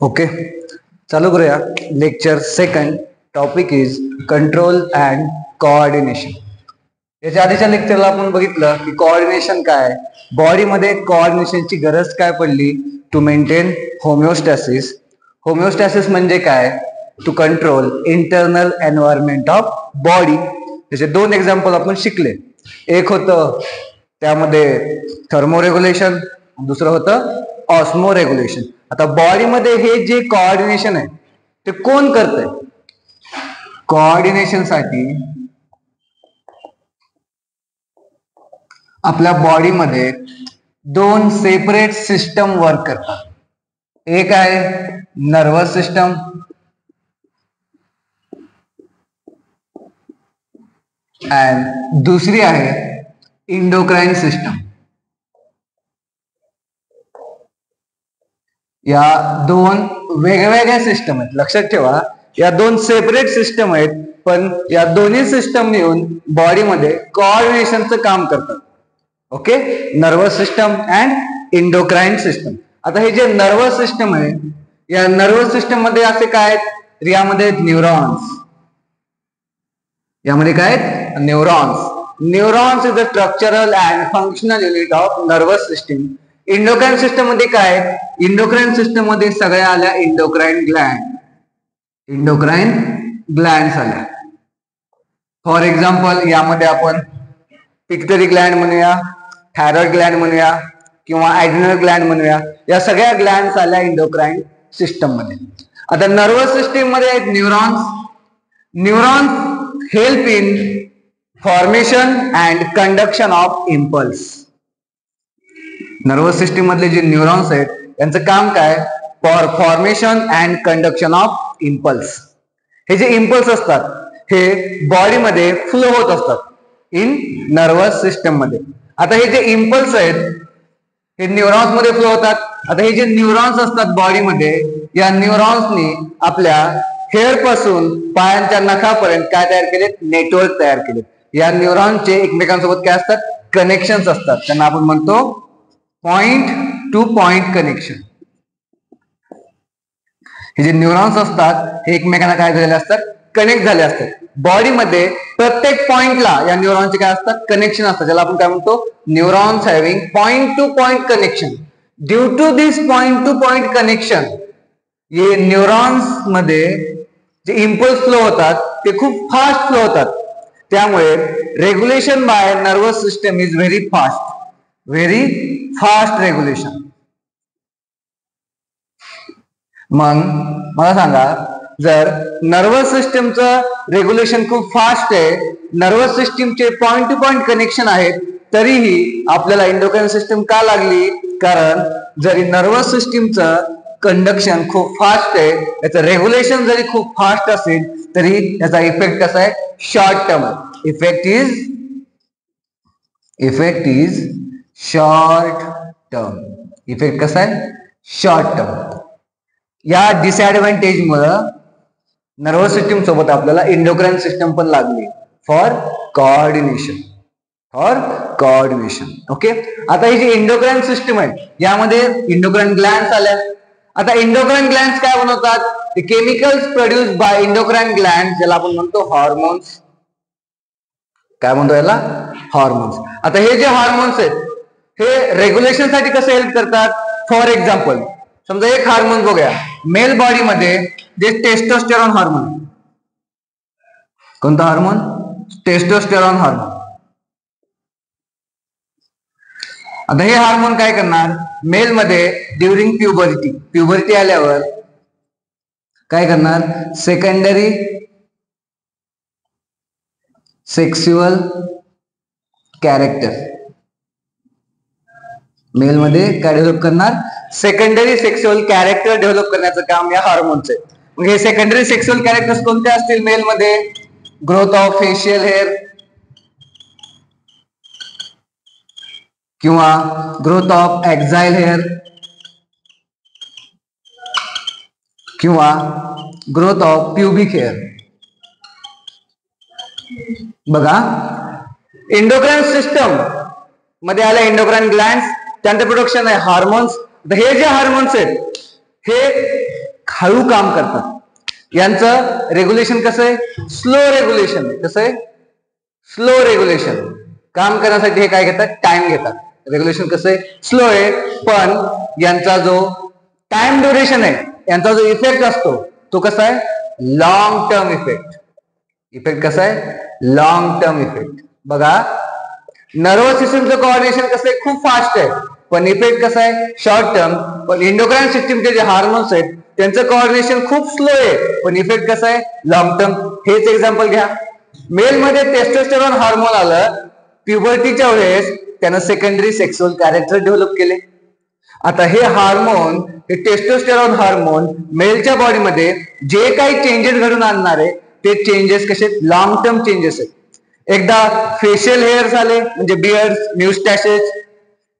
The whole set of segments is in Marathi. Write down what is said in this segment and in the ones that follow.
ओके, चालू करूया. Lecture second. Topic is control and coordination. याच्या आधीच्या लेक्चरला आपण बघितलं की कोऑर्डिनेशन काय, बॉडीमध्ये कोऑर्डिनेशनची गरज काय पडली टू मेंटेन होमिओस्टॅसिस. होमिओस्टॅसिस म्हणजे काय, to control internal environment of body. त्याचे दोन एक्झाम्पल आपण शिकले. एक होतं त्यामध्ये थर्मोरेग्युलेशन, दुसरं होतं ऑस्मो रेग्युलेशन. आता बॉडीमध्ये हे जे कोऑर्डिनेशन आहे ते कोण करतंय? कोऑर्डिनेशन साठी आपल्या बॉडीमध्ये दोन सेपरेट सिस्टम वर्क करतात. एक आहे नर्वस सिस्टम अँड दुसरी आहे इंडोक्राइन सिस्टम. या दोन वेगवेगळ्या सिस्टम आहेत. लक्षात ठेवा, या दोन सेपरेट सिस्टम आहेत, पण या दोन्ही सिस्टम मिळून बॉडीमध्ये कोऑर्डिनेशनचं काम करतात. Okay, nervous system and endocrine system. आता हे जे नर्वस सिस्टम आहे, या नर्वस सिस्टम मध्ये असे काय आहेत, यामध्ये न्यूरॉन्स. यामध्ये काय आहेत? Neurons. Neurons is the structural and functional unit of nervous system. Endocrine system मध्ये काय, इंडोक्राइन सिस्टम मध्ये सगळ्या आल्या इंडोक्राइन ग्लँड. इंडोक्राइन ग्लँड्स आल्या. फॉर एक्झाम्पल, यामध्ये आपण पिट्युटरी ग्लँड म्हणूया, थायरॉइड ग्लँड म्हणूया किंवा ॲड्रिनल ग्लँड म्हणूया. या सगळ्या ग्लँड्स आल्या इंडोक्राइन सिस्टम मध्ये. आता नर्वस सिस्टम मध्ये आहेत neurons. Neurons help in formation and conduction of impulse. Nervous system मधले जे न्यूरॉन्स आहेत त्यांचं काम काय, for formation and conduction of impulse. हे जे इम्पल्स असतात हे बॉडीमध्ये फ्लो होत असतात इन नर्वस सिस्टम मध्ये. आता हे जे इम्पल्स आहेत हे न्यूरॉन्स मध्ये फ्लो होतात. आता हे जे न्यूरॉन्स असतात बॉडीमध्ये, या न्यूरॉन्सनी आपल्या हेअर पासून पायांच्या नखापर्यंत काय तयार केलेत, नेटवर्क तयार केलेत. या न्यूरॉनचे एकमेकांसोबत काय असतात, कनेक्शन्स असतात. त्यांना आपण म्हणतो पॉइंट टू पॉइंट कनेक्शन. हे जे न्यूरॉन्स असतात हे एकमेकांना काय झालेले असतात, कनेक्ट झाले असतात. बॉडीमध्ये प्रत्येक पॉइंटला या न्यूरॉनचे काय असतात, कनेक्शन असतात. ज्याला आपण काय म्हणतो, neurons having point to point connection. Due to this point to point connection, हे न्यूरॉन्स मध्ये जे इम्पल्स फ्लो होतात ते खूप फास्ट फ्लो होतात. त्यामुळे regulation by nervous system is very fast. Very fast regulation. मग मला सांगा, जर नर्वस सिस्टमचं रेग्युलेशन खूप फास्ट आहे, नर्वस सिस्टमचे पॉइंट टू पॉइंट कनेक्शन आहेत, तरीही आपल्याला इंडोक्राइन सिस्टम का लागली? कारण जरी नर्वस सिस्टमचं कंडक्शन खूप फास्ट आहे, याचं रेग्युलेशन जरी खूप फास्ट असेल तरी याचा इफेक्ट कसा आहे, short term. Effect is short term. Effect कसा आहे, शॉर्ट टर्म. या डिसएडव्हान्टेज मुळे नर्वस सिस्टम सोबत आपल्याला इंडोक्राइन सिस्टम पण लागली फॉर कोऑर्डिनेशन. ओके, आता ही जी इंडोक्राइन सिस्टम आहे यामध्ये इंडोक्राइन ग्लँड्स आल्या. आता इंडोक्राइन ग्लँड्स काय बनवतात, chemicals produce by endocrine Gland, ज्याला आपण म्हणतो हॉर्मोन्स. काय म्हणतो याला, हॉर्मोन्स. आता हे जे हॉर्मोन्स आहेत हे रेग्युलेशन साठी कसं हेल्प करतात? फॉर एक्झाम्पल, समजा एक हार्मोन बघूया, मेल बॉडीमध्ये जे टेस्टोस्टेरॉन हार्मोन. कोणता हार्मोन? Testosterone hormone. आता हे हार्मोन काय करणार, मेल मध्ये ड्युरिंग प्युबर्टी आल्यावर काय करणार, सेकंडरी सेक्सुअल कॅरेक्टर. मेल मध्ये काय डेव्हलप करणार, सेकंडरी सेक्सुअल कॅरेक्टर डेव्हलप करण्याचं काम या हार्मोनचं आहे. मग हे सेकंडरी सेक्सुअल कॅरेक्टर्स कोणते असतील मेल मध्ये? ग्रोथ ऑफ फेशियल हेअर किंवा ग्रोथ ऑफ एक्झाइल हेअर किंवा ग्रोथ ऑफ प्युबिक हेअर. बघा, इंडोक्राइन सिस्टम मध्ये आल्या इंडोक्राइन ग्लँड्स, त्यांचं प्रोडक्शन आहे हार्मोन्स. हे जे हार्मोन्स आहेत हे हळू काम करतात. यांचं रेग्युलेशन कसं आहे? स्लो रेग्युलेशन आहे. कसं आहे? Slow regulation. काम करण्यासाठी हे काय घेतात? टाइम घेतात. रेग्युलेशन कसं आहे? स्लो आहे, पण यांचा जो टाइम ड्युरेशन आहे, यांचा जो इफेक्ट असतो तो कसा आहे? Long term effect. इफेक्ट कसा आहे? Long term effect. बघा, नर्वस सिस्टमचं कोऑर्डिनेशन कसं आहे? खूप फास्ट आहे, पण इफेक्ट कसा आहे? Short term. पण इंडोक्राइन सिस्टमचे जे हार्मोन्स आहेत त्यांचं कोऑर्डिनेशन खूप स्लो आहे, पण इफेक्ट कसा आहे? Long term. हेच एक्झाम्पल घ्या. मेल मध्ये टेस्टोस्टेरॉन हार्मोन आलं, प्युबर्टीच्या वेळेस त्यानं सेकंडरी सेक्सुअल कॅरेक्टर डेव्हलप केले. आता हे हार्मोन, हे टेस्टोस्टेरॉन हार्मोन मेलच्या बॉडीमध्ये जे काही चेंजेस घडून आणणार आहे ते चेंजेस कसे? लॉंग टर्म चेंजेस आहेत. एकदा फेशियल हेअर्स आले म्हणजे बियर्स, म्युस्टॅशेस,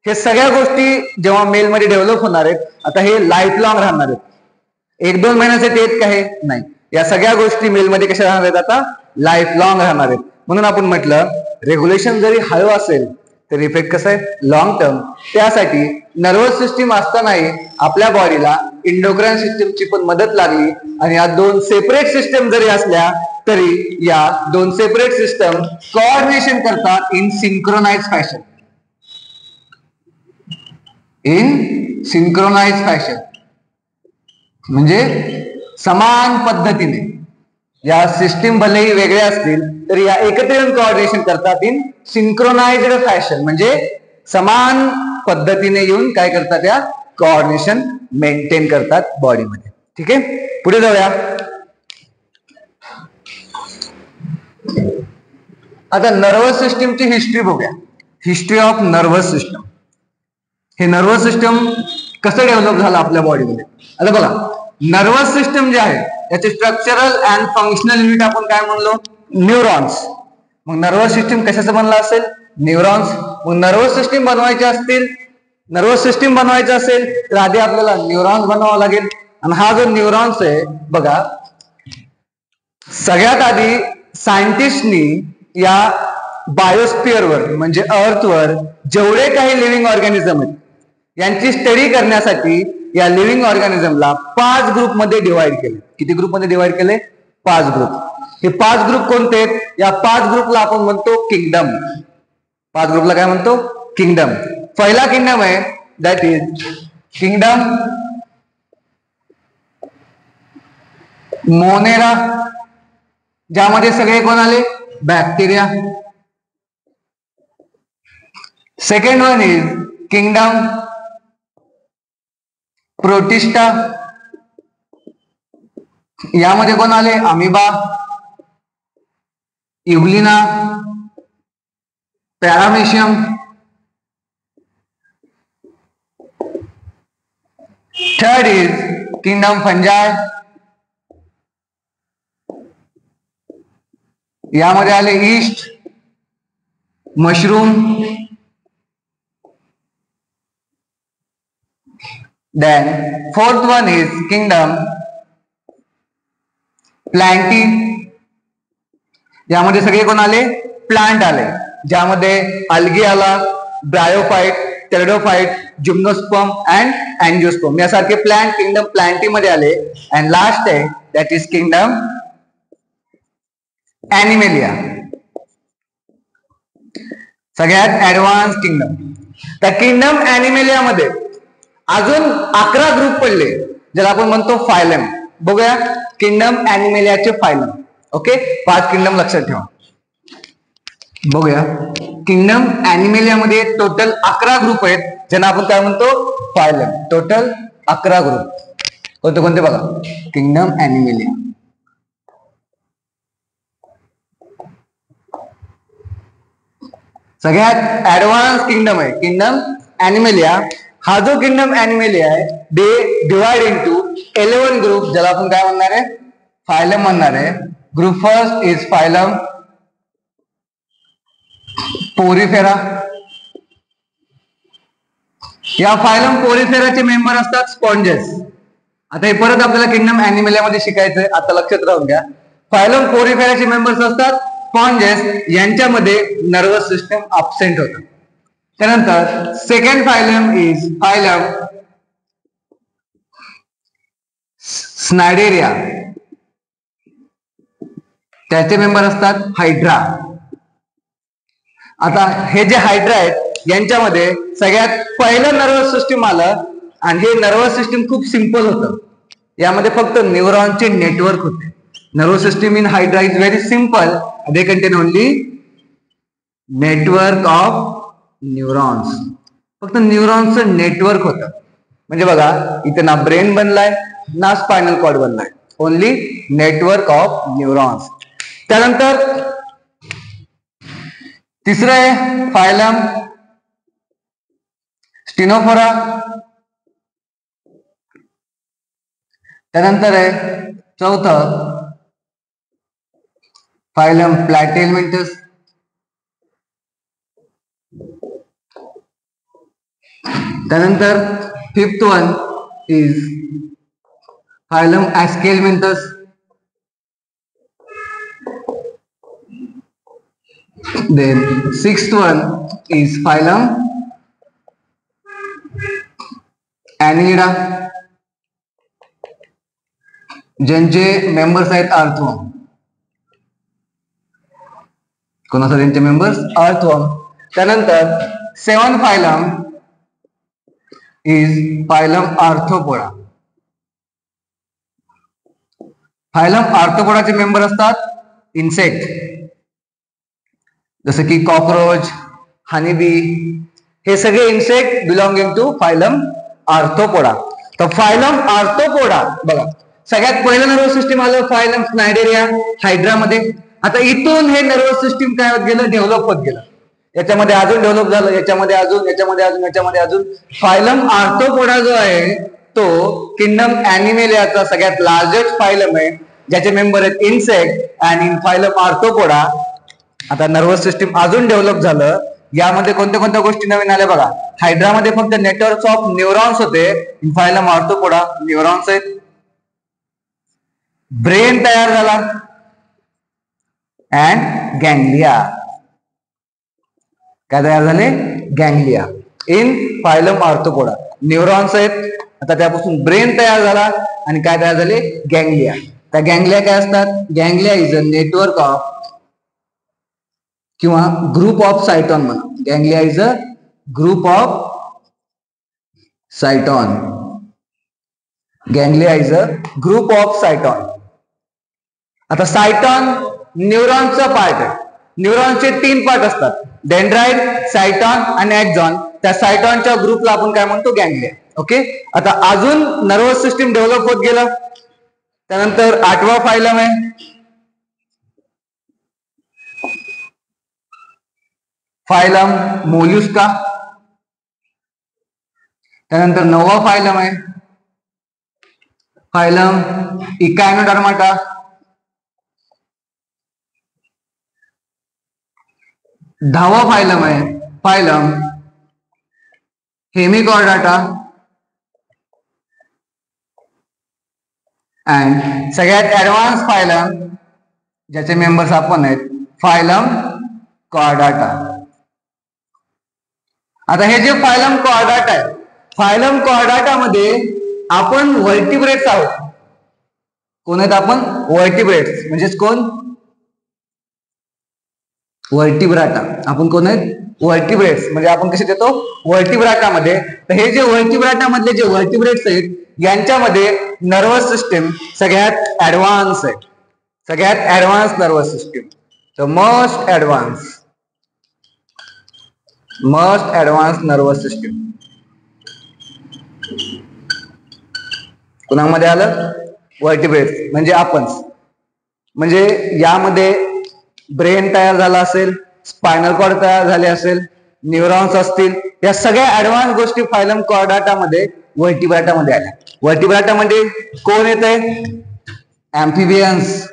हे सगळ्या गोष्टी जेव्हा मेलमध्ये डेव्हलप होणार आहेत, आता हे लाईफ लॉंग राहणार आहेत. 1-2 महिन्यासाठी येत काय? नाही. या सगळ्या गोष्टी मेलमध्ये कशा राहणार आहेत? आता लाईफ लॉंग राहणार आहेत. म्हणून आपण म्हटलं रेग्युलेशन जरी हळू असेल तर इफेक्ट कसा आहे? Long term. त्यासाठी नर्वस सिस्टीम असतानाही आपल्या बॉडीला इंडोक्राइन सिस्टीमची पण मदत लागली, आणि या 2 सेपरेट सिस्टम जरी असल्या तरी या 2 सेपरेट सिस्टम कोऑर्डिनेशन करतात in synchronize fashion. In synchronize fashion म्हणजे समान पद्धतीने. या सिस्टीम भलेही वेगळ्या असतील तरी या एकत्र येऊन कोऑर्डिनेशन करतात इन सिंक्रोनाइज्ड फॅशन, म्हणजे समान पद्धतीने येऊन काय करतात? या कोऑर्डिनेशन मेंटेन करतात बॉडीमध्ये. ठीक आहे, पुढे जाऊया. आता नर्वस सिस्टमची हिस्ट्री बघूया. History of nervous system. हे नर्वस सिस्टम कसं डेव्हलप झालं आपल्या बॉडीमध्ये? आता बघा, नर्वस सिस्टम जे आहे त्याचे स्ट्रक्चरल अँड फंक्शनल युनिट आपण काय म्हणलो? न्यूरॉन्स. मग नर्वस सिस्टम कशाचं बनलं असेल? न्यूरॉन्स. मग नर्वस सिस्टम बनवायचे असतील, नर्वस सिस्टम बनवायचं असेल तर आधी आपल्याला न्यूरॉन्स बनवावा लागेल. आणि हा जो न्यूरॉन्स आहे बघा, सगळ्यात आधी सायंटिस्टनी या बायोस्फिअरवर म्हणजे अर्थवर जेवढे काही लिव्हिंग ऑर्गॅनिझम आहेत यांची स्टडी करण्यासाठी या लिव्हिंग ऑर्गॅनिझमला 5 ग्रुप मध्ये डिवाइड केले. किती ग्रुप मध्ये डिवाइड केले? 5 ग्रुप. हे 5 ग्रुप कोणते आहेत? या 5 ग्रुपला आपण म्हणतो किंगडम. 5 ग्रुपला काय म्हणतो? किंगडम. पहिला किंगडम आहे दॅट इज किंगडम मोनेरा, ज्यामध्ये सगळे कोण आले? Bacteria. Second one is kingdom protista, यामध्ये कोण आले? Amoeba, euglena, paramecium. Third is kingdom fungi, यामध्ये आले yeast, mushroom. Then fourth one is kingdom plantae, यामध्ये सगळे कोण आले? प्लांट आले, ज्यामध्ये अल्गी आला, bryophyte, pteridophyte, gymnosperm and angiosperm यासारखे प्लांट किंगडम प्लांटी मध्ये आले. अँड लास्ट आहे दॅट इज किंगडम ॲनिमेलिया, सगळ्यात ऍडव्हान्स किंगडम. त्या किंगडम ॲनिमेलिया मध्ये अजून 11 ग्रुप पडले ज्याला आपण म्हणतो फायलम. बघूया किंगडम ॲनिमेलियाचे फायलम. ओके, 5 किंगडम लक्षात ठेवा. बघूया किंगडम ॲनिमेलिया मध्ये टोटल 11 ग्रुप आहेत ज्यांना आपण काय म्हणतो? फायलम. Total 11 group. कोणते कोणते बघा? Kingdom animalia. सगळ्यात ऍडव्हान्स किंगडम आहे किंगडम ॲनिमेलिया. हा जो किंगडम ॲनिमेलिया आहे दे डिवाइड इनटू 11 ग्रुप ज्याला आपण काय म्हणणार आहे? फायलम म्हणणार आहे. Group first is phylum Porifera. या फायलम पोरिफेराचे मेंबर असतात स्पॉन्जेस. आता हे परत आपल्याला किंगडम ॲनिमेलिया मध्ये शिकायचंय, आता लक्षात राहून घ्या. फायलम पोरिफेराचे मेंबर्स असतात स्पॉन्जेस, यांच्यामध्ये नर्वस सिस्टम अब्सेंट होतं. त्यानंतर सेकंड फायलम इज फायलम स्नायडेरिया, त्याचे मेंबर असतात हायड्रा. आता हे जे हायड्रा आहेत यांच्यामध्ये सगळ्यात पहिलं नर्वस सिस्टीम आलं आणि हे नर्वस सिस्टीम खूप सिंपल होतं. यामध्ये फक्त न्यूरॉनचे नेटवर्क होते. Nervous system in hydra is very simple. They contain only network of neurons. फक्त न्यूरॉनचं नेटवर्क होतं. म्हणजे बघा इथे ना ब्रेन बनलाय ना स्पायनल कॉर्ड बनलाय, ओनली नेटवर्क ऑफ न्यूरॉन्स. त्यानंतर तिसरं आहे फायलम स्टिनोफोरा. त्यानंतर आहे चौथं फायलम प्लॅटिहेल्मिंथस. त्यानंतर fifth one is phylum aschelminthes. Then sixth one is phylum Annelida, ज्यांचे मेंबर्स आहेत अर्थवर्म. कोणाचा त्यांचे मेंबर्स अर्थवर्म. त्यानंतर seven phylum is phylum arthropoda. Phylum आर्थ्रोपोडाचे मेंबर असतात इन्सेक्ट, जसं की कॉकरोच, हनीबी, हे सगळे insect belonging to phylum arthropoda. तर फायलम आर्थ्रोपोडा बघा सगळ्यात पहिलं नर्वस सिस्टीम आलं फायलम स्नायडेरिया हायड्रामध्ये. आता इथून हे नर्वस सिस्टीम काय होत गेलं, डेव्हलप होत गेलं. याच्यामध्ये अजून डेव्हलप झालं, याच्यामध्ये अजून, याच्यामध्ये अजून, याच्यामध्ये अजून. फायलम आर्थ्रोपोडा जो आहे तो किंगडम ॲनिमेलियाचा सगळ्यात लार्जेस्ट फायलम आहे, ज्याचे मेंबर आहेत इन्सेक्ट. आणि इन फायलम आर्थ्रोपोडा आता नर्वस सिस्टीम अजून डेव्हलप झालं. यामध्ये कोणत्या कोणत्या गोष्टी नवीन आल्या बघा. हायड्रामध्ये फक्त नेटवर्क ऑफ न्यूरॉन्स होते. इन फायलम आर्थ्रोपोडा न्यूरॉन्स आहेत. ब्रेन तयार झाला अँड गँग्लिया. काय तयार झाले, ganglia. In phylum arthropoda neurons आहेत. आता त्यापासून ब्रेन तयार झाला आणि काय तयार झाले, गँग्लिया. त्या गँग्लिया काय असतात, ganglia is a network of किंवा ग्रुप ऑफ सायटॉन म्हणा. Ganglia is a group of cyton. Ganglia is a group of cyton. आता सायटॉन न्यूरॉनचा पार्ट आहे. न्यूरॉनचे 3 पार्ट असतात, डेंड्राइट, सायटॉन आणि ॲक्झॉन. त्या सायटॉनच्या ग्रुपला आपण काय म्हणतो, गँग्लिया. ओके. आता अजून नर्वस सिस्टीम डेव्हलप होत गेलं. त्यानंतर 8वा फायलम आहे फायलम मोल्युस्का. त्यानंतर 9वा फायलम आहे फायलम इकायनोडर्माटा. 10वा फायलम आहे फायलम हेमिकॉर्डाटा. अँड सगळ्यात ऍडव्हान्स फायलम ज्याचे मेंबर्स आपण आहेत फायलम कॉर्डाटा. आता हे जे फायलम कॉर्डाटा आहे, फायलम कॉर्डाटा मध्ये आपण व्हर्टिब्रेट्स आहोत. कोण आहेत आपण, व्हर्टिब्रेट्स. म्हणजेच कोण, व्हर्टिब्राटा. आपण कोण आहेत, व्हर्टिब्रेट्स. म्हणजे आपण कसे देतो, व्हर्टिब्राटामध्ये. तर हे जे व्हर्टिब्राटा मधले जे व्हर्टिब्रेट्स आहेत यांच्यामध्ये नर्वस सिस्टीम सगळ्यात ऍडव्हान्स आहे. सगळ्यात ऍडव्हान्स नर्वस सिस्टीम. तर मोस्ट ऍडव्हान्स नर्वस सिस्टीम कुणामध्ये आलं, व्हर्टिब्रेट्स म्हणजे आपण. म्हणजे यामध्ये ब्रेन तयार झाला असेल, स्पायनल कॉर्ड तयार झाले असेल, न्यूरॉन्स असतील. या सगळ्या ऍडव्हान्स गोष्टी फायलम कॉर्डाटामध्ये व्हर्टिब्राटामध्ये आल्या. व्हर्टिब्राटामध्ये कोण येत आहे, amphibians,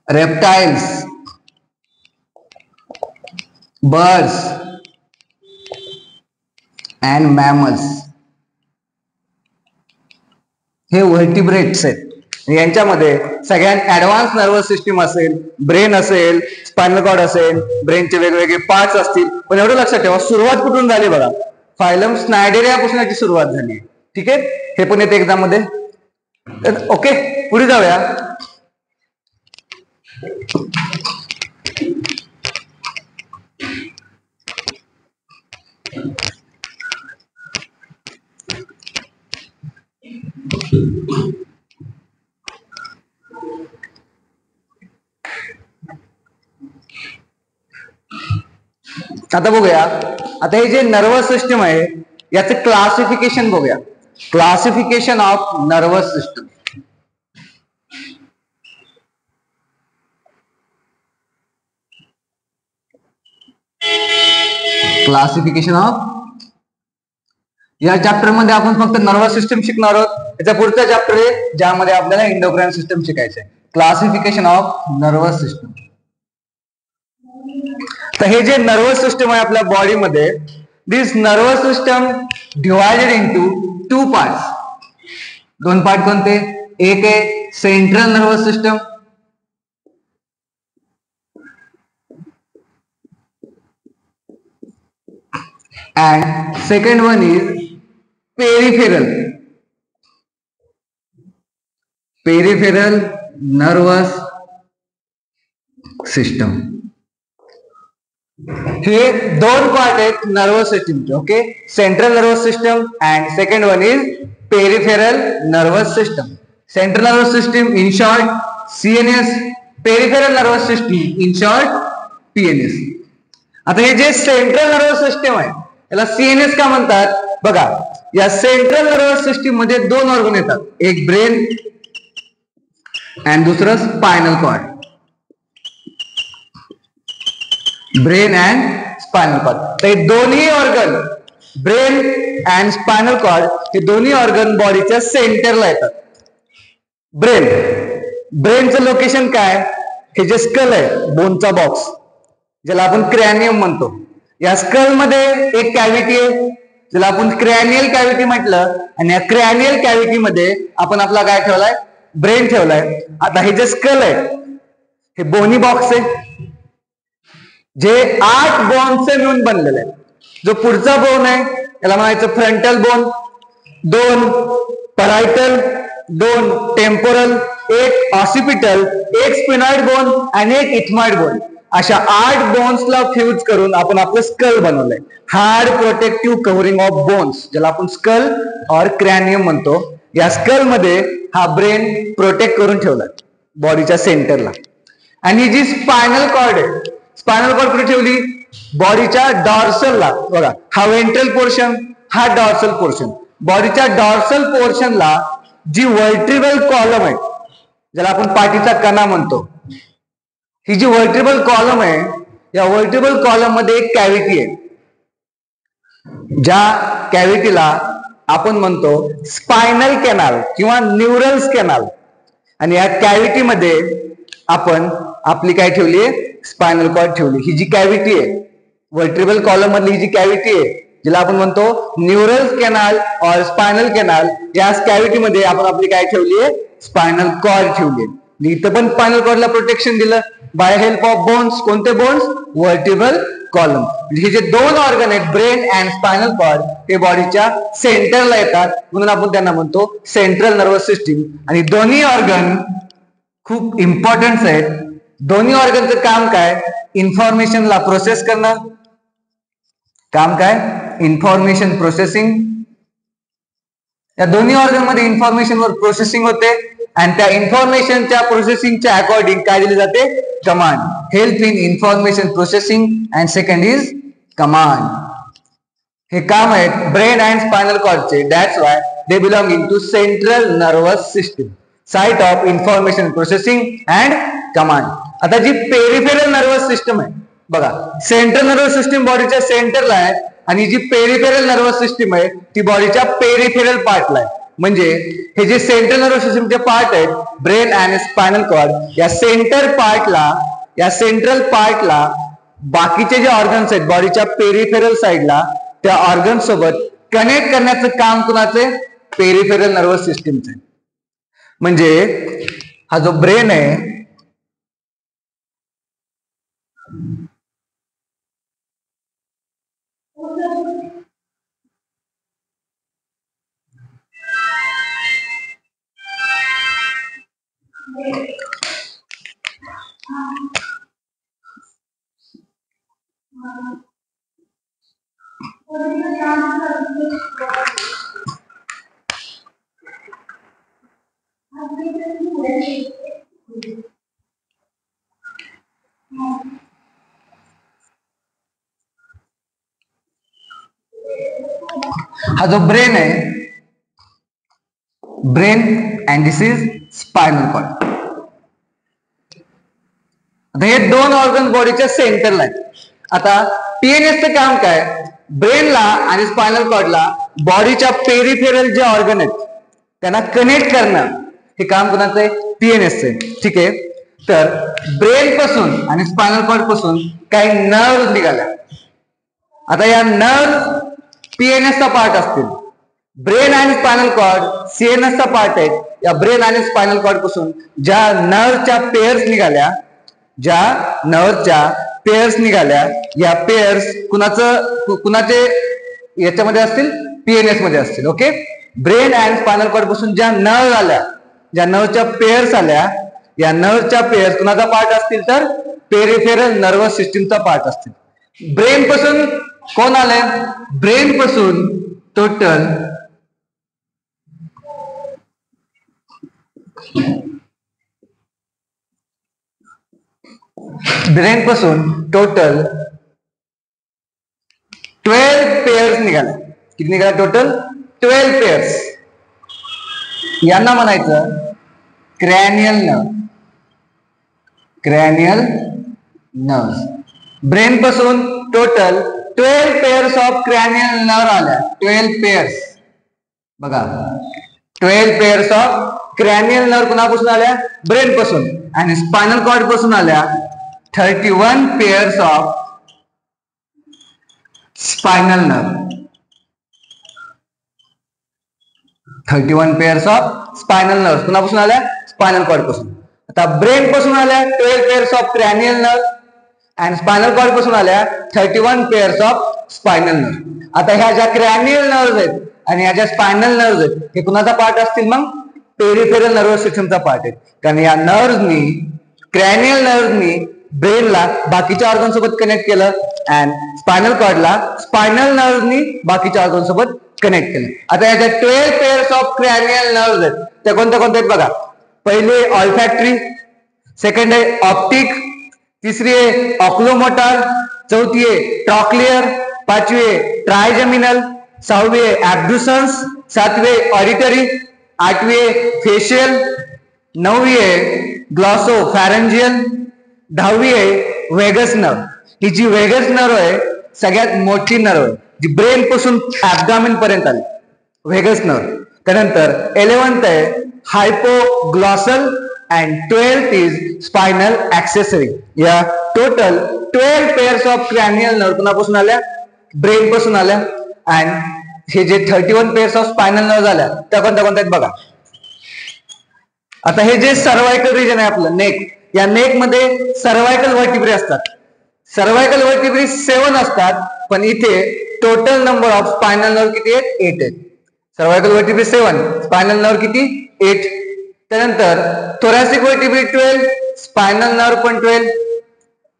reptiles, birds and mammals. हे व्हर्टिब्रेट्स आहेत. यांच्यामध्ये सगळ्यात ऍडव्हान्स नर्वस सिस्टीम असेल, ब्रेन असेल, स्पायनल कॉर्ड असेल, ब्रेनचे वेगवेगळे पार्ट्स असतील. पण एवढं लक्षात ठेवा, सुरुवात कुठून झाली बघा, फायलम स्नायडेरिया पासून याची सुरुवात झाली. ठीक आहे, हे पण येते एक्झाम मध्ये. ओके, पुढे जाऊया. आता बघूया, आता हे जे नर्वस सिस्टम आहे याचं क्लासिफिकेशन बघूया. Classification of nervous system. Classification of, या चॅप्टर मध्ये आपण फक्त नर्वस सिस्टम शिकणार आहोत. याचा पुढचा चॅप्टर आहे ज्यामध्ये आपल्याला इंडोक्राइन सिस्टम शिकायचं आहे. Classification of nervous system. तर हे जे नर्वस सिस्टम आहे आपल्या बॉडीमध्ये, this nervous system divided into 2 parts. 2 part कोणते? एक आहे central nervous system, and second one is peripheral nervous system. हे 2 पार्ट आहेत नर्वस सिस्टमचे. Okay, central nervous system and second one is peripheral nervous system. Central nervous system in short CNS, peripheral nervous system in short PNS. आता हे जे सेंट्रल नर्वस सिस्टम आहे याला सीएनएस का म्हणतात? बघा, या सेंट्रल नर्वस सिस्टम मध्ये 2 ऑर्गन येतात, एक ब्रेन अँड दुसरं spinal cord. Brain and spinal cord. तर हे दोन्ही organ, brain and spinal cord, हे दोन्ही ऑर्गन बॉडीच्या सेंटरला येतात. ब्रेनचं लोकेशन काय? हे जे स्कल आहे, बोनचा बॉक्स, ज्याला आपण क्रॅनियम म्हणतो. या स्कल मध्ये एक कॅव्हिटी आहे ज्याला आपण क्रॅनियल कॅव्हिटी म्हटलं, आणि या क्रॅनियल कॅव्हिटी मध्ये आपण आपला काय ठेवलाय? ब्रेन ठेवलाय. आता हे जे स्कल आहे हे बोनी बॉक्स आहे जे 8 बोनचे मिळून बनलेले आहे. जो पुढचा बोन आहे त्याला म्हणायचं frontal bone, 2 parietal, 2 temporal, 1 occipital, 1 sphenoid bone आणि 1 इथमॉइड बोन. अशा 8 बोन्सला फ्यूज करून आपण आपलं स्कल बनवलंय. Hard protective covering of bones, ज्याला आपण स्कल और क्रॅनियम म्हणतो. या स्कल मध्ये हा ब्रेन प्रोटेक्ट करून ठेवलाय बॉडीच्या सेंटरला. आणि जी स्पायनल कॉर्ड आहे, स्पायनल कॉर्ड कुठे ठेवली? बॉडीच्या डॉर्सलला. बघा, हा वेंट्रल पोर्शन, हा डॉर्सल पोर्शन. बॉडीच्या डॉर्सल पोर्शनला जी वर्टिब्रल कॉलम आहे, ज्याला आपण पाठीचा कणा म्हणतो, ही जी वर्टिब्रल कॉलम आहे, या वर्टिब्रल कॉलम मध्ये एक कॅव्हिटी आहे, ज्या कॅव्हिटीला आपण म्हणतो स्पायनल कॅनाल किंवा न्यूरल्स कॅनाल. आणि या कॅव्हिटी मध्ये आपण आपली काय ठेवली आहे? स्पायनल कॉर्ड ठेवली. ही जी कॅव्हिटी आहे, वर्टिब्रल कॉलम मधली ही जी कॅव्हिटी आहे, जिला आपण म्हणतो न्यूरल्स कॅनाल और स्पायनल कॅनाल, या कॅव्हिटी मध्ये आपण आपली काय ठेवली आहे? स्पायनल कॉर्ड ठेवली आहे. इथं पण स्पायनल कॉर्डला प्रोटेक्शन दिलं बाय हेल्प ऑफ बोन्स. कोणते बोन्स? Vertebral column. हे जे 2 ऑर्गन आहेत, ब्रेन अँड स्पायनल कॉर्ड, ते बॉडीच्या सेंटरला येतात, म्हणून आपण त्यांना म्हणतो सेंट्रल नर्वस सिस्टीम. आणि दोन्ही ऑर्गन खूप इम्पॉर्टंट आहेत. दोन्ही ऑर्गनचं काम काय? इन्फॉर्मेशनला प्रोसेस करणं. काम काय? Information processing. या दोन्ही ऑर्गन मध्ये इन्फॉर्मेशन वर प्रोसेसिंग होते आणि त्या इन्फॉर्मेशनच्या प्रोसेसिंगच्या अकॉर्डिंग काय दिले जाते? Command. Help in information processing and second is command. हे काम आहेत ब्रेन अँड स्पायनल कॉर्डचे. That's why they belonging to central nervous system, site of information processing and command. आता जी पेरिफेरल नर्वस सिस्टम आहे, बघा, सेंट्रल नर्वस सिस्टम बॉडीच्या सेंटरला आहे आणि जी पेरिफेरल नर्वस सिस्टम आहे ती बॉडीच्या पेरिफेरल पार्टला आहे. म्हणजे हे जे सेंट्रल नर्वस सिस्टमचे पार्ट आहेत, ब्रेन अँड स्पायनल कॉर्ड, या सेंटर पार्टला, या सेंट्रल पार्टला बाकीचे जे ऑर्गन्स आहेत बॉडीच्या पेरिफेरल साइडला, त्या ऑर्गन सोबत कनेक्ट करण्याचं काम कुणाचे? पेरिफेरल नर्वस सिस्टमचे. म्हणजे हा जो ब्रेन आहे, हा जो ब्रेन आहे, brain and this is spinal cord. आता हे दोन ऑर्गन बॉडीच्या सेंटरला आहेत. आता पीएनएसचं काम काय, ब्रेनला आणि स्पायनल कॉर्डला बॉडीच्या पेरिफेरल जे ऑर्गन आहेत त्यांना कनेक्ट करणं हे काम कोणाचं आहे, पीएनएसचं आहे. ठीक आहे. तर ब्रेन पासून आणि स्पायनल कॉर्ड पासून काही नर्व्ह निघाल्या. आता या नर्व्ह पीएनएसचा पार्ट असतील. ब्रेन आणि स्पायनल कॉर्ड सीएनएसचा पार्ट आहे. या ब्रेन आणि स्पायनल कॉर्ड पासून ज्या नर्व्हच्या पेअर्स निघाल्या, या पेअर्स कुणाचे याच्यामध्ये असतील, पीएनएस मध्ये असतील. Okay. Brain and spinal cord पासून ज्या नर्व्ह आल्या, ज्या नर्व्हच्या पेअर्स आल्या, या नर्व्हच्या पेअर्स कुणाचा पार्ट असतील, तर पेरिफेरल नर्वस सिस्टीमचा पार्ट असतील. ब्रेन पासून कोण आलंय, ब्रेन पासून टोटल ब्रेन पासून टोटल 12 पेअर्स निघाले. किती निघाले टोटल, 12 पेअर्स. यांना म्हणायचं cranial nerve. Cranial nerve. Brain पासून total 12 pairs of cranial nerve आल्या. 12 पेअर्स बघा, 12 पेअर्स ऑफ क्रॅनियल नर्व कुणापासून आल्या, ब्रेन पासून. आणि स्पायनल कॉर्ड पासून आल्या 31 pairs of spinal nerve. 31 pairs of spinal nerve कुणापासून आल्या, स्पायनल कॉर्ड पासून. आता ब्रेन पासून आल्या 12 पेअर्स ऑफ क्रॅनियल नर्व आणि स्पायनल कॉर्ड पासून आल्या 31 पेअर्स ऑफ स्पायनल नर्व. आता ह्या ज्या क्रॅनियल नर्व्ह आहेत आणि ह्या ज्या स्पायनल नर्व्ह आहेत हे कुणाचा पार्ट असतील, मग पेरिफेरल नर्वस सिस्टमचा पार्ट आहे. कारण या नर्व्हनी, क्रॅनियल नर्व्हनी ब्रेनला बाकीच्या ऑर्गन सोबत कनेक्ट केलं अँड स्पायनल कॉर्डला स्पायनल नर्व्हनी बाकीच्या ऑर्गन सोबत कनेक्ट केलं. आता याच्या 12 पेअर्स ऑफ क्रॅनियल नर्व्ह आहेत त्या कोणत्या कोणत्या आहेत बघा. पहिले ऑल्फॅक्टरी, सेकंड आहे ऑप्टिक, तिसरी आहे ऑक्लोमोटार, चौथी आहे ट्रॉक्लियर, पाचवी आहे ट्रायजेमिनल, सहावी आहे ॲब्ड्युसन्स, सातवी आहे ऑडिटरी, आठवी आहे फेशियल, नववी आहे ग्लॉसो फॅरेंजियल, 10वी आहे वेगस नर्व. ही जी वेगस नर्व आहे सगळ्यात मोठी नर्व आहे, जी ब्रेन पासून ऍब्डॉमिन पर्यंत आली, वेगस नर्व. त्यानंतर 11th आहे hypoglossal and 12th is spinal accessory. या total 12 pairs of cranial nerve कुणापासून आल्या, ब्रेन पासून आल्या. अँड हे जे 31 पेअर्स ऑफ स्पायनल नर्व आल्या त्या कोणत्या कोणत्या आहेत बघा. आता हे जे सर्वायकल रिजन आहे आपलं नेक, या नेक मध्ये सर्वायकल वर्टिब्रे असतात. सर्वायकल वर्टिब्रे 7 असतात, पण इथे total number of spinal nerve किती आहेत, 8 आहेत. सर्वायकल वर्टिब्रे 7, स्पायनल नर्व किती, 8. त्यानंतर थोरॅसिक वर्टिब्रे 12, स्पायनल नर्व पण 12.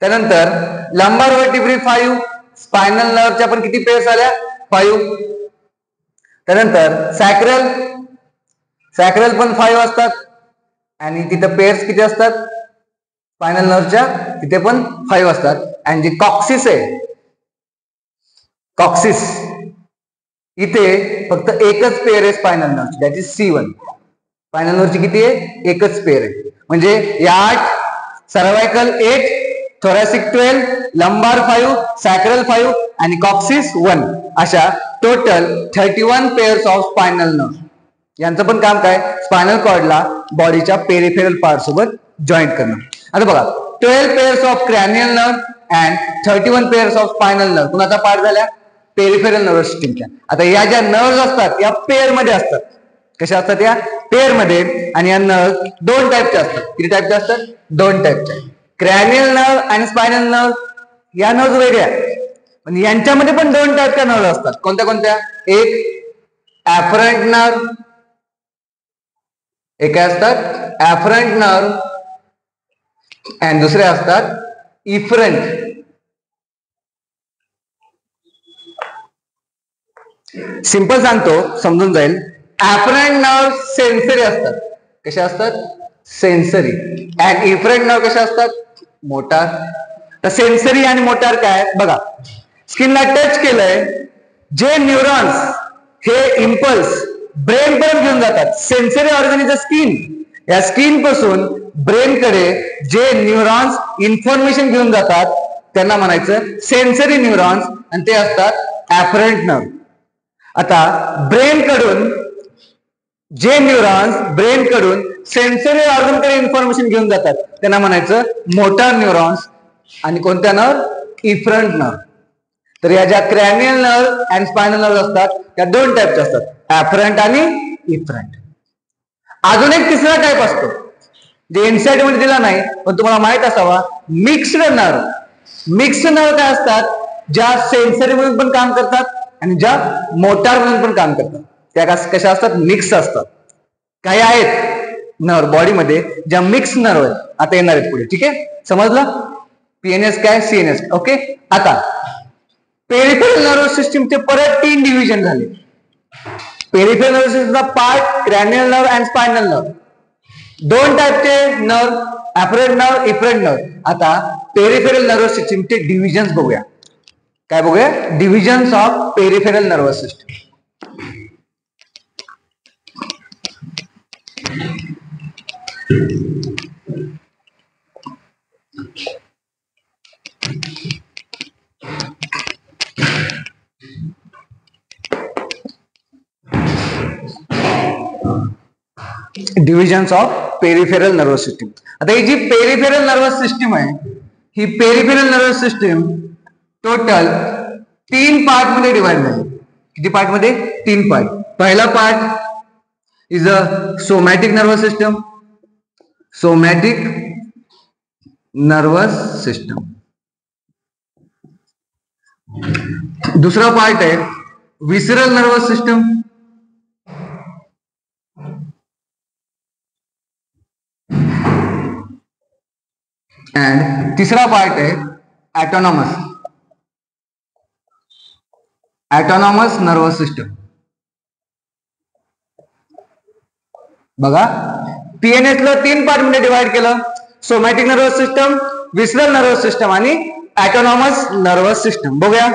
त्यानंतर लंबार वर्टिब्रे 5, स्पायनल नर्वच्या पण किती पेअर्स आल्या, 5. त्यानंतर सॅक्रल पण 5 असतात आणि तिथं पेअर्स किती असतात स्पायनल नर्वच्या, तिथे पण 5 असतात. आणि जी कॉक्सिस आहे, कॉक्सिस, इथे फक्त एकच पेअर आहे स्पायनल नर्वची, दॅट इज C1. स्पायनल नर्वची किती आहे, एकच पेअर आहे. म्हणजे या 8, सर्वायकल 8, थोरॅसिक 12, लंबार 5, सॅक्रल 5 आणि कॉक्सिस 1, अशा total 31 pairs of spinal nerve. यांचं पण काम काय, स्पायनल कॉर्डला बॉडीच्या पेरिफेरल पार्ट सोबत जॉईंट करणं. आता बघा, 12 pairs of cranial nerve and 31 pairs of spinal nerve कुणाचा पार्ट झाल्या, पेरिफेरल नर्वस सिस्टीमच्या. आता या ज्या नर्व्ह असतात या पेअर मध्ये असतात. कशा असतात, या पेअर मध्ये. आणि या नर्व्ह 2 टाईपच्या असतात. किती टाईपच्या असतात, 2 टाईपच्या. क्रॅनियल नर्व आणि स्पायनल नर्व या नर्व्ह वेगळ्या, पण यांच्यामध्ये पण 2 टाईपच्या नर्व्ह असतात. कोणत्या कोणत्या, एक ऍफरंट नर्व, एक असतात ऍफरंट नर्व आणि दुसरे असतात इफरंट. सिंपल सांगतो, समजून जाईल. ऍफरंट नर्व सेन्सरी असतात. कशा असतात, सेन्सरी. अँड इफरंट नर्व कशा असतात, मोटार. तर सेन्सरी आणि मोटार काय बघा. स्किनला टच केलंय, जे न्यूरॉन्स हे इम्पल्स ब्रेन पर्यंत घेऊन जातात. Sensory organ is a skin. या स्किन पासून ब्रेन कडे जे न्यूरॉन्स इन्फॉर्मेशन घेऊन जातात त्यांना म्हणायचं सेन्सरी न्यूरॉन्स, आणि ते असतात ऍफरंट नर्व. आता ब्रेन कडून जे न्यूरॉन्स ब्रेन कडून सेन्सरी ऑर्गन कडे इन्फॉर्मेशन घेऊन जातात त्यांना म्हणायचं मोटार न्यूरॉन्स. आणि कोणत्या नर्व? Efferent nerve. तर या ज्या cranial nerve and spinal nerve असतात त्या दोन टाईपच्या असतात, ऍफरंट आणि इफरंट. अजून एक तिसरा टाईप असतो जे इन्साइड मध्ये दिला नाही पण तुम्हाला माहित असावा, मिक्स्ड नर्व. मिक्स्ड नर्व काय असतात? ज्या सेन्सरी म्हणून पण काम करतात आणि ज्या मोटार म्हणून पण काम करतात. त्या कशा असतात? मिक्स असतात. काही आहेत नर्व बॉडीमध्ये ज्या मिक्स नर्व आहेत, आता येणार आहेत पुढे. ठीक आहे, समजलं? पीएनएस काय, सीएनएस. ओके. आता पेरिफेरल नर्व सिस्टीमचे परत 3 डिव्हिजन झाले. पेरिफेरल नर्व सिस्टीमचा part cranial nerve and spinal nerve. दोन टाईपचे nerve, afferent nerve, efferent nerve. आता पेरिफेरल नर्व सिस्टीमचे डिव्हिजन्स बघूया. काय बघूया? Divisions of peripheral nerve system. Divisions of peripheral nervous system. आता ही जी पेरिफेरल नर्वस सिस्टीम आहे, ही peripheral nervous system total 3 part मध्ये डिवाइड झाली. किती पार्ट मध्ये? 3 पार्ट. पहिला part is a somatic nervous system. Somatic nervous system. दुसरा पार्ट आहे विसरल नर्वस सिस्टम. एंड तीसरा पार्ट है ऑटोनॉमस नर्वस सिस्टम. बघा, पीएनएस ला 3 पार्ट मध्ये डिवाइड केलं. सोमॅटिक नर्वस सिस्टम, विसरल नर्वस सिस्टम आणि ऑटोनॉमस नर्वस सिस्टम. बघूया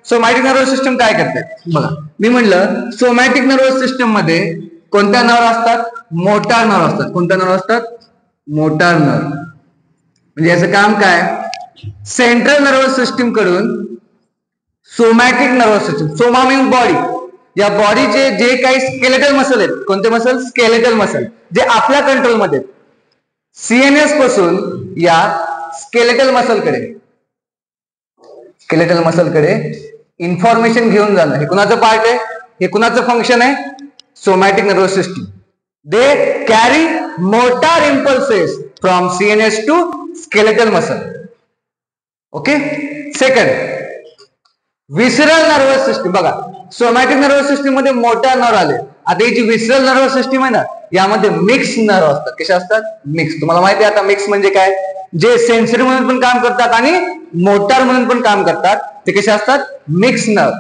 सोमॅटिक नर्वस सिस्टम काय करते. बघा, मी म्हणलं सोमॅटिक नर्वस सिस्टम मध्ये कोणत्या नर्व असतात? मोटार नर्व असतात. कोणत्या नर्व असतात? Motor nerve. म्हणजे याचं काम काय? सेंट्रल नर्वस सिस्टीम कडून somatic nervous system, Soma means body, या बॉडीचे जे काही स्केलेटल मसल आहेत, कोणते मसल? स्केलेटल मसल, जे आपल्या कंट्रोलमध्ये, सीएनएस पासून या स्केलेटल मसलकडे इन्फॉर्मेशन घेऊन जाणं, हे कुणाचं पार्ट आहे? हे कुणाचं फंक्शन आहे? Somatic nervous system. They carry motor impulses from CNS to skeletal muscle. Okay. Second, visceral nervous system. बघा, सोमॅटिक नर्वस सिस्टीम मध्ये मोटार नर्व आले. आता ही जी विसरल नर्वस सिस्टीम आहे ना, यामध्ये मिक्स नर्व असतात. कशा असतात? मिक्स. तुम्हाला माहिती आहे आता मिक्स म्हणजे काय? जे सेन्सरी म्हणून पण काम करतात आणि मोटार म्हणून पण काम करतात, ते कसे असतात? Mix nerve.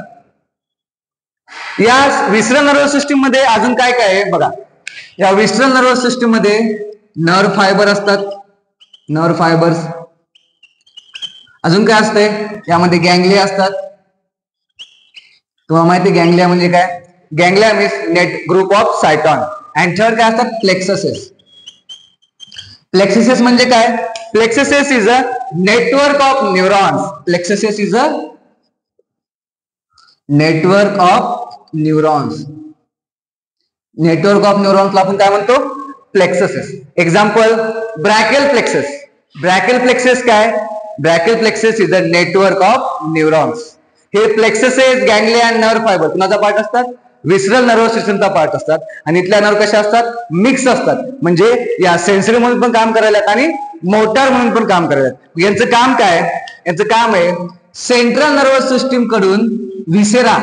या विसरल नर्वस सिस्टीम मध्ये अजून काय काय आहे बघा. या विसरल नर्वस सिस्टीम मध्ये नर्व फायबर असतात. Nerve fibres. अजून काय असतंय? यामध्ये गँगलिया असतात. तुम्हाला माहिती आहे गँगलिया म्हणजे काय? Ganglia means net group of cyton. And third काय असतात? प्लेक्ससेस. प्लेक्ससेस म्हणजे काय? Plexuses is a network of neurons. Plexuses is a network of neurons. Network of न्यूरॉन्सला आपण काय म्हणतो? Plexuses. Example, brachial plexus. Brachial plexus काय? Brachial plexus is a network of neurons. हे प्लेक्ससेस, गँगलिया आणि नर्व फायबर कुणाचा पार्ट असतात? विसरल नर्वस सिस्टमचा पार्ट असतात. आणि इथल्या नर्व कशा असतात? मिक्स असतात. म्हणजे या सेन्सरी म्हणून पण काम करायला आणि मोटार म्हणून पण काम करायला. यांचं काम काय? यांचं काम आहे सेंट्रल नर्वस सिस्टीम कडून विसेरा.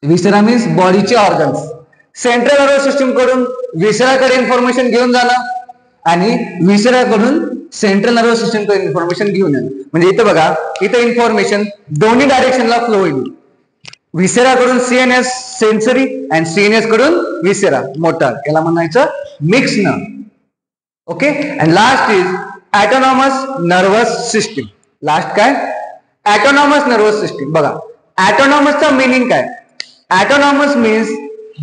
विसेरा मीन्स बॉडीचे ऑर्गन्स. सेंट्रल नर्वस सिस्टीम कडून विसेराकडे इन्फॉर्मेशन घेऊन जाणं आणि विसेराकडून सेंट्रल नर्वस सिस्टम कडे इन्फॉर्मेशन घेऊन येणं. म्हणजे इथं बघा, इथं इन्फॉर्मेशन दोन्ही डायरेक्शनला फ्लो होईल. विसेराकडून सीएनएस सेन्सरी अँड सीएनएस कडून विसेरा मोटार. याला म्हणायचं mix nerve. Okay. And last is autonomous nervous system. Last काय? Autonomous nervous system. बघा, ऑटोनॉमसचा मिनिंग काय? ऑटोनॉमस मीन्स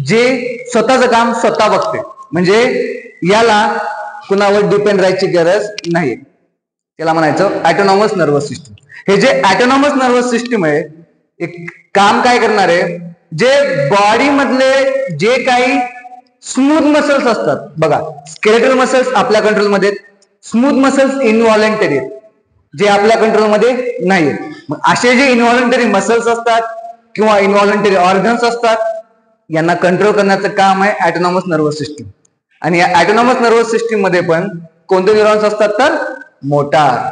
जे स्वतःचं काम स्वतः बघते, म्हणजे याला कुणावर डिपेंड राहायची गरज नाही, त्याला म्हणायचं ऑटोनॉमस नर्वस सिस्टम. हे जे ऑटोनॉमस नर्वस सिस्टम आहे, एक काम काय करणार आहे, जे बॉडी मधले जे काही स्मूथ मसल्स असतात बघा, स्केलेटल मसल्स आपल्या कंट्रोलमध्ये, स्मूथ मसल्स इनव्हॉलेंटरी आहेत, जे आपल्या कंट्रोलमध्ये नाही आहेत. मग असे जे इनव्हॉलेंटरी मसल्स असतात किंवा इनव्हॉलेंटरी ऑर्गन्स असतात, यांना कंट्रोल करण्याचं काम आहे ऑटोनॉमस नर्वस सिस्टम. आणि या ऑटोनॉमस नर्वस सिस्टम मध्ये पण कोणते न्यूरॉन्स असतात, तर मोटार.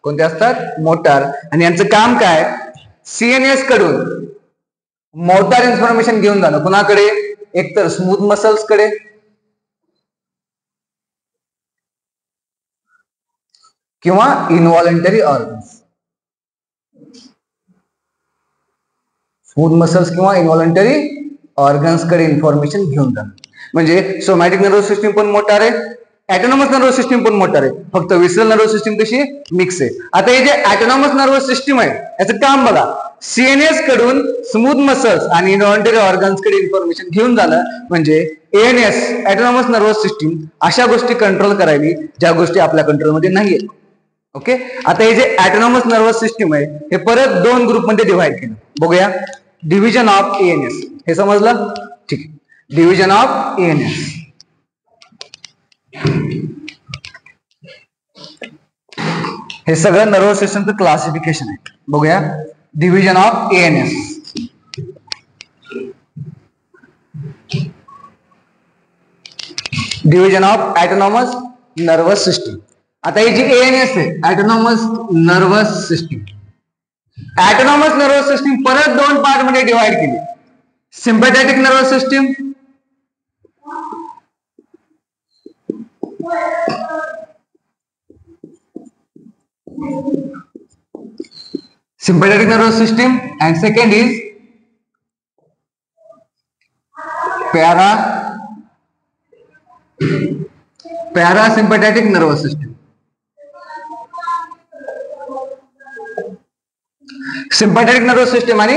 कोणते असतात, मोटार. आणि यांचं काम काय, सीएनएस कडून मोटार इन्फॉर्मेशन घेऊन जाणं कुणाकडे, एकतर स्मूथ मसल्स कडे किंवा इनव्हॉलेंटरी ऑर्गन्स. स्मूथ मसल्स किंवा इनव्हॉलेंटरी ऑर्गन्स कडे इन्फॉर्मेशन घेऊन जाणं. म्हणजे सोमॅटिक नर्वस सिस्टीम पण मोटार आहे, ऑटोनॉमस नर्वस सिस्टीम पण मोटार आहे, फक्त विसरल नर्वस सिस्टीम कशी मिक्स आहे. आता हे जे ऑटोनॉमस नर्वस सिस्टीम आहे, याचं काम बघा, सीएनएस कडून स्मूथ मसल्स आणि इनव्हॉलेंटरी ऑर्गन्स कडे इन्फॉर्मेशन घेऊन जाणं, म्हणजे एएनएस ऑटोनॉमस नर्वस सिस्टीम अशा गोष्टी कंट्रोल करायली ज्या गोष्टी आपल्या कंट्रोलमध्ये नाहीये. ओके. आता हे जे ऑटोनॉमस नर्वस सिस्टीम आहे, हे परत दोन ग्रुपमध्ये डिव्हाइड केलं. बघूया, डिव्हिजन ऑफ एएनएस. हे समजलं, ठीक आहे. डिव्हिजन ऑफ एएनएस, हे सगळं नर्वस सिस्टमचं क्लासिफिकेशन आहे. बघूया, division of ANS. Division of autonomous nervous system. आता ही जी एएनएस आहे, autonomous nervous system, autonomous nervous system परत दोन पार्ट मध्ये डिव्हाइड केली. Sympathetic nervous system sympathetic nervous system, and second is parasympathetic nervous system. Sympathetic nervous system आणि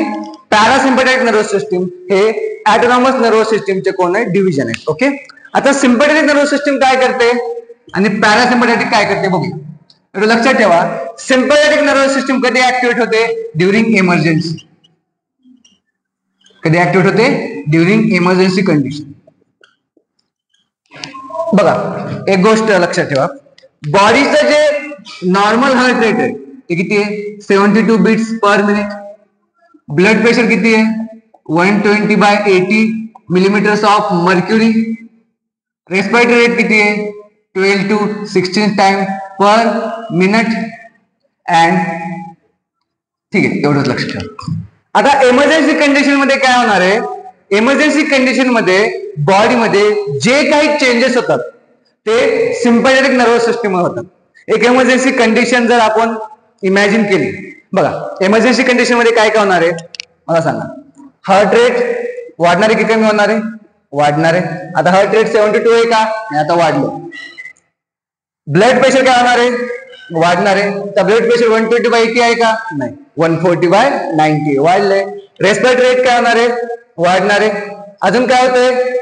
पॅरासिम्पॅथेटिक नर्वस सिस्टीम हे ऑटोनॉमस नर्वस सिस्टीमचे कोण आहे, डिव्हिजन आहे. ओके. आता सिम्पॅथेटिक नर्वस सिस्टीम काय करते आणि पॅरासिम्पॅथेटिक काय करते बघूया. लक्षात ठेवा, सिम्पॅथेटिक नर्वस सिस्टीम कधी ऍक्टिव्हेट होते, ड्युरिंग इमर्जन्सी. कधी ऍक्टिव्हेट होते, ड्युरिंग इमर्जन्सी कंडिशन. बघा, एक गोष्ट लक्षात ठेवा, बॉडीचं जे नॉर्मल हार्ट रेट आहे ते किती आहे, 72 beats per minute. Blood pressure किती आहे, 120/80 millimetres of mercury. Respiratory rate किती आहे, 12 to 16 time per minute. And ठीक आहे, एवढंच लक्षात ठेवा. आता इमर्जन्सी कंडिशन मध्ये काय होणार आहे, इमर्जन्सी कंडिशन मध्ये बॉडीमध्ये जे काही चेंजेस होतात ते सिम्पॅथेटिक नर्वस सिस्टीम होतात. एक इमर्जन्सी कंडिशन जर आपण इमॅजिन केली, बघा इमर्जन्सी कंडिशन मध्ये काय काय होणार आहे मला सांगा. हार्ट रेट वाढणार आहे की कमी होणार आहे, वाढणार आहे. आता हार्ट रेट 72 आहे का, आता वाढलं. ब्लड प्रेशर काय होणार आहे, वाढणार आहे. तर ब्लड प्रेशर 120/80 आहे का, नाही, 140/90 वाढलंय. रेस्पिरेटरी रेट काय होणार आहे, वाढणार आहे. अजून काय होतंय,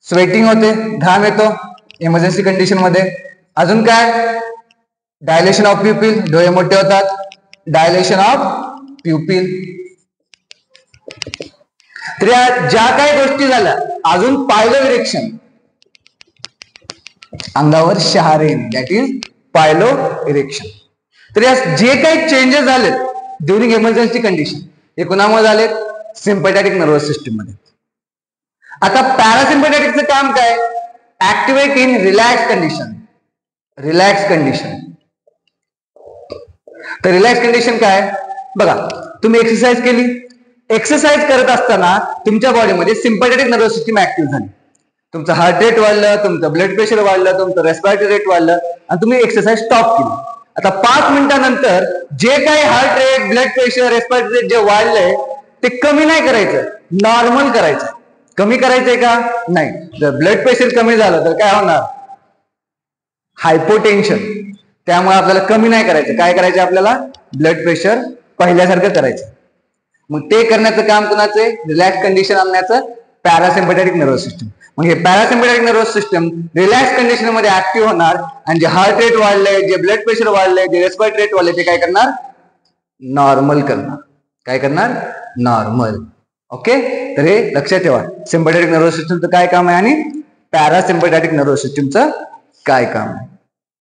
स्वेटिंग होते, घाम येतो इमर्जन्सी कंडिशन मध्ये. अजून काय, डायलेशन ऑफ प्युपिल, डोळे मोठे होतात, डायलेशन ऑफ प्युपिल. तर या ज्या काही गोष्टी झाल्या, अजून पाहिलं इरेक्शन, अंगावर शहारे येणे, दॅट इज पायलो इरेक्शन. तर या जे काही चेंजेस झालेत ड्युरिंग इमर्जन्सी कंडिशन, हे कुणामुळे झालेत, सिम्पॅथेटिक नर्वस सिस्टीम मध्ये. आता पॅरासिम्पॅथेटिकचं काम काय, activate in relax condition. Relax condition, तर रिलॅक्स कंडिशन काय, बघा तुम्ही एक्सरसाइज केली, एक्सरसाइज करत असताना तुमच्या बॉडीमध्ये सिम्पॅथेटिक नर्वस सिस्टीम ऍक्टिव्ह झाली. तुमचं हार्ट रेट वाढलं, तुमचं ब्लड प्रेशर वाढलं, तुमचं रेस्पिरेटरी रेट वाढलं आणि तुम्ही एक्सरसाइज स्टॉप केली. आता 5 मिनिटानंतर जे काही heart rate, blood pressure, respiratory rate जे वाढलंय ते कमी नाही करायचं, नॉर्मल करायचं. कमी करायचंय का, नाही. जर ब्लड प्रेशर कमी झालं तर काय होणार, हायपोटेन्शन. त्यामुळे आपल्याला कमी नाही करायचं, काय करायचं, आपल्याला ब्लड प्रेशर पहिल्यासारखं करायचं. मग ते करण्याचं काम कुणाचं आहे? रिलॅक्स कंडिशन आणण्याचं पॅरासिम्पॅथेटिक नर्वस सिस्टम. मग हे parasympathetic nervous system relax condition मध्ये ऍक्टिव्ह होणार आणि जे हार्ट रेट वाढलंय, जे ब्लड प्रेशर वाढलंय, जे रेस्पिरेटरी रेट वाढले ते काय करणार? नॉर्मल करणार. काय करणार? नॉर्मल. ओके, तर हे लक्षात ठेवा. सिम्पॅथेटिक नर्वस सिस्टमचं काय काम आहे आणि पॅरासिम्पॅथेटिक नर्वस सिस्टमचं काय काम आहे.